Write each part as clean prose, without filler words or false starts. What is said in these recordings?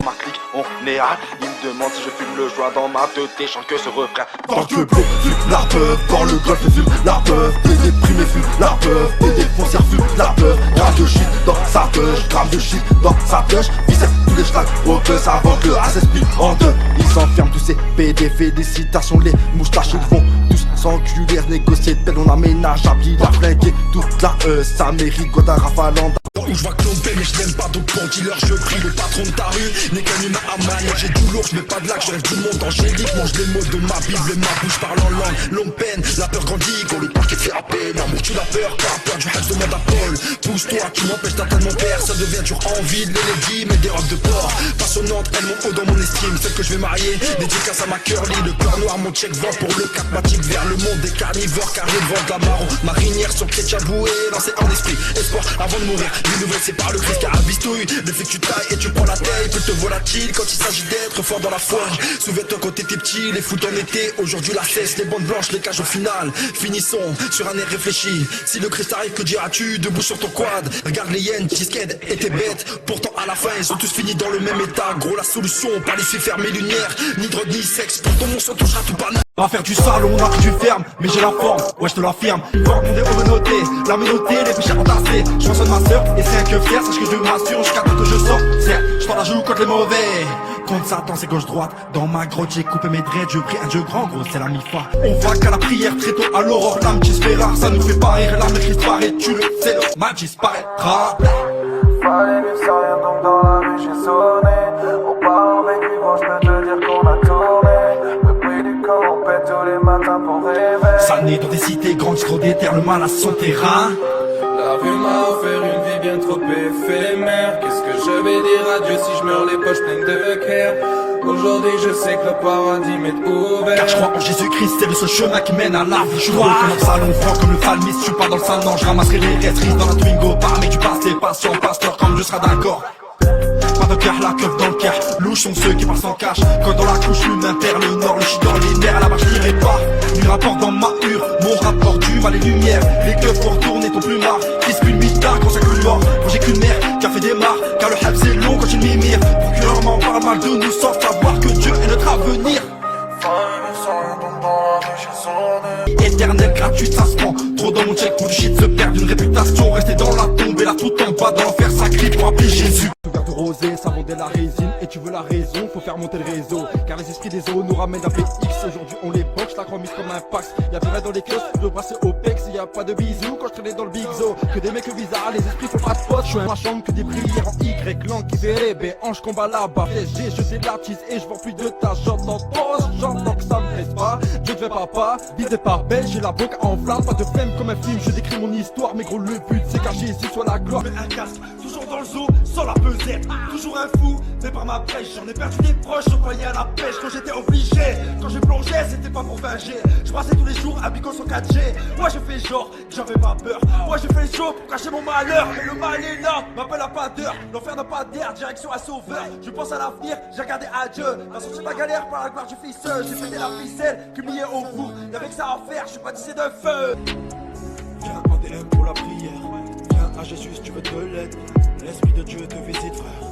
Ma clique, on est à. Il me demande si je fume le joint dans ma tête et chante que ce refrain. Dans le blé, fume la peur. Dans le golf, fume la peur. Des déprimés fument la peur. Des défoncières fument la peur. Grave de shit dans sa touche. Grave de shit dans sa touche. Viscère tous les schlags au buzz avant que le A s'explique en deux. Ils s'enferment tous ces PD. Félicitations, les moustaches ils vont tous s'enculer. Négocier de peine, on aménage à pied. La flinguer toute la ça mérite Godin rafalant. Où je vois clomper mais je n'aime pas d'autres bons killers. Je prie le patron de ta rue n'est qu'un humain à manière. J'ai du lourd, je mets pas de lac, je rêve du monde angélique. Mange les mots de ma bible et ma bouche parle en langue. L'homme peine, la peur grandit quand le parquet fait appel. L'amour tue la peur, car peur du hache demande à Paul. Pousse-toi, tu m'empêches d'atteindre mon père. Ça devient dur, envie de l'élégie, mais des robes de porc passionnantes, elles m'ont haut dans mon estime. Celle que je vais marier, dédicace à ma curly. Le cœur noir, mon check va pour le capmatique. Vers le monde des carnivores, car je vends de la marron. Marinière sur pied de chaboué, lancé en esprit. Espoir avant de mourir. Les nouvelles c'est par le Christ car abistouille. Le fait que tu tailles et tu prends la taille peut te volatile quand il s'agit d'être fort dans la foi. Souviens-toi quand t'étais petit, les foot en été. Aujourd'hui la cesse, les bandes blanches, les cages au final. Finissons sur un air réfléchi. Si le Christ arrive, que diras-tu debout sur ton quad? Regarde les hyènes, Cheesecake et tes bêtes. Pourtant à la fin ils ont tous fini dans le même état. Gros la solution, pas laisser faire mes lumières. Ni drogue ni sexe, pour ton nom ça touchera tout pas. Va faire du salon, on a pris du ferme, mais j'ai la forme, ouais je te l'affirme. Voir mon défaut menotté, la menottée, les péchés entassés. Je mentionne ma soeur, et c'est un que fier, sache que je m'assure jusqu'à temps que je sors. Je t'en la joue contre les mauvais. Contre Satan c'est gauche-droite, dans ma grotte j'ai coupé mes dreads, je prie un dieu grand gros, c'est la mi-fa. On va qu'à la prière très tôt à l'aurore, l'âme qui se fait rare, ça nous fait pas rire, l'âme qui disparaît, tu le sais, le mal disparaîtra. Fallait mieux sans rien donc dans la rue j'ai sonné. On parle avec lui gros, je peux te dire qu'on a tourné. Le prix du corps on pète tous les matins pour rêver. Ça naît dans des cités grandes, trop déterre le mal à son terrain. La rue m'a offert une vie bien trop éphémère. Qu'est-ce que je vais dire à Dieu si je meurs les poches pleines de care? Aujourd'hui je sais que le paradis m'est ouvert. Car je crois en Jésus-Christ, c'est le seul chemin qui mène à la vie. Je vois comme un salon franc comme le Falmis. Je suis pas dans le salon, je ramasserai les restes dans la Twingo. Par mec du passé, patient, pasteur comme je serai d'accord. Pas de cœur, la keuf dans le cœur. Louches sont ceux qui passent en cash. Quand dans la couche, l'une inter, le nord, le shit dans les nerfs. Là-bas je n'irai pas. Du rapport dans ma hure, mon rapport du mal et lumière. Les keufs pour tourner ton plumard. Qu'est-ce qu'une nuit tard quand c'est que mort. Quand j'ai qu'une mère qui a fait des marres. Car le rêve c'est long quand il m'émire. Procureur m'en parle mal de nous sans savoir que Dieu est notre avenir. Éternel, gratuite, ça se prend. Trop dans mon check pour du shit se perd d'une réputation. Rester dans la tombe et là tout en bas dans l'enfer sacré pour appeler Jésus. Verre de rosé, ça vendait la résine. Et tu veux la raison, faut faire monter le réseau. Car les esprits des eaux nous ramènent à PX. Aujourd'hui on les boxe, la grand mise comme un pax. Y'a plus rien dans les kiosques, je brasse au pex. Y'a pas de bisous quand je traînais dans le big zoo. Que des mecs bizarres, les esprits font pas de pote. Je suis ma chambre que des prières en Y. Langue qui fait rêver, ange combat là-bas. PSG, je délatise et je vends plus de tas. J'entends pause, j'entends que ça me plaise pas. Dieu devait papa, visé par belle, j'ai la boca en flamme. Pas de flemme comme un film, je décris mon histoire. Mais gros, le but c'est qu'à Jésus soit la gloire. Un casque, toujours dans le zoo, sans la pesette. Toujours un fou, mais par ma pêche. J'en ai perdu des proches, je croyais à la pêche. Quand j'étais obligé, quand je plongeais, c'était pas pour 20G. Je passais tous les jours à Bico sur 4G. Moi je fais genre, que j'avais pas peur. Moi je fais le show pour cacher mon malheur. Mais le mal est là, m'appelle à pas d'heure. L'enfer n'a pas d'air, direction à sauveur. Je pense à l'avenir, j'ai regardé à Dieu. La sortie de ma galère par la gloire du fils. J'ai pété la ficelle, culminé au bout. Y'avait que ça à faire, je suis pas tissé de feu. Viens en DM pour la prière. Viens à Jésus si tu veux de l'aide. L'esprit de Dieu te visite frère.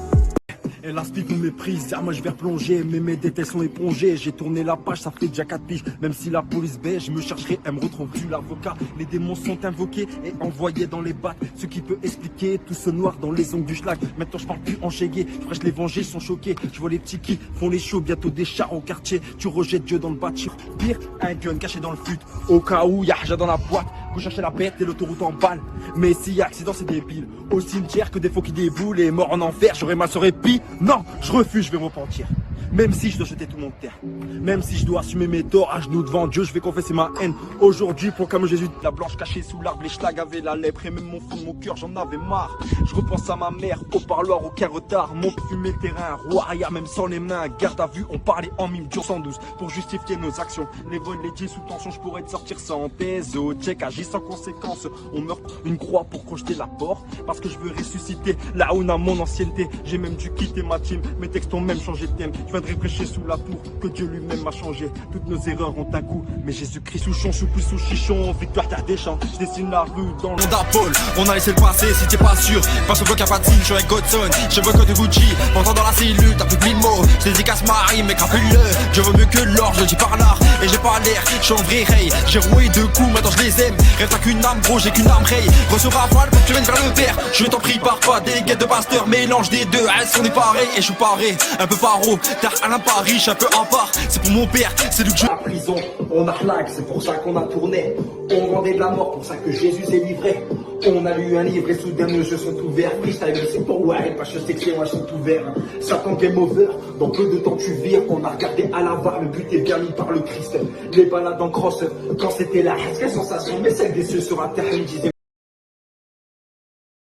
Et la speed nous méprise, moi je vais replonger. Mais mes détails sont épongés. J'ai tourné la page, ça fait déjà 4 piges. Même si la police baisse, je me chercherai, elle me retrouve plus l'avocat. Les démons sont invoqués et envoyés dans les battes. Ce qui peut expliquer tout ce noir dans les ongles du schlag. Maintenant je parle plus en chégué, je prêche l'évangile, sont choqués. Je vois les petits qui font les shows, bientôt des chars au quartier. Tu rejettes Dieu dans le bâtiment. Pire, un gun caché dans le fut. Au cas où y'a Haja dans la boîte. Vous cherchez la bête et l'autoroute en balle. Mais s'il y a accident c'est débile. Au cimetière que des faux qui déboulent et morts en enfer, j'aurais mal sur épi. Non, je refuse, je vais me repentir. Même si je dois jeter tout mon terre. Même si je dois assumer mes torts à genoux devant Dieu, je vais confesser ma haine. Aujourd'hui, proclame Jésus, la blanche cachée sous l'arbre, les schlags avaient la lèpre et même mon fond de mon cœur, j'en avais marre. Je repense à ma mère, au parloir, aucun retard. Mon fumé le terrain, roi arrière, même sans les mains. Garde à vue, on parlait en mime dur 112 pour justifier nos actions. Les vols, les dieux sous tension, je pourrais te sortir sans peso. Check, agis sans conséquence. On meurt une croix pour crocheter la porte. Parce que je veux ressusciter là où on a mon ancienneté. J'ai même dû quitter ma team. Mes textes ont même changé de thème. Je viens viendrai prêcher sous la tour que Dieu lui-même m'a changé. Toutes nos erreurs ont un coup, mais Jésus-Christ souchon, je suis plus sous chichon. Victoire terre des champs, je dessine la rue dans le monde à Paul, on a laissé le passer si t'es pas sûr. Passe au bloc à Patsy, je suis avec Godson, je vois code de Gucci. Pourtant dans la cellule, t'as plus que 1000 mots. Je dédicace Marie, mais crapule-le. Je veux mieux que l'or, je le dis par l'art. Et j'ai pas l'air, je suis en vrai ray. J'ai roué 2 coups, maintenant je les aime. Rêve t'as qu'une âme, gros, j'ai qu'une arme ray. Recevra voile, tu viennes vers le père. Je t'en prie, pars pas des guettes de pasteur. Mélange des deux, elles sont des pareilles. Et je suis paré, un peu paro. Tard Alain Paris, je suis un peu à part. C'est pour mon père, c'est lui que je. La prison, on arnaque, c'est pour ça qu'on a tourné. On vendait de la mort, pour ça que Jésus s'est livré. On a lu un livre et soudain nos jeux sont ouverts. Freestyle, c'est pour ouais, pas je sais que c'est moi, sont ouverts. Satan game over, dans peu de temps tu vires. On a regardé à la barre, le but est bien mis par le Christ. Les balades en crosse, quand c'était la quelle sensation, mais celle des cieux sur la terre, elle me disait.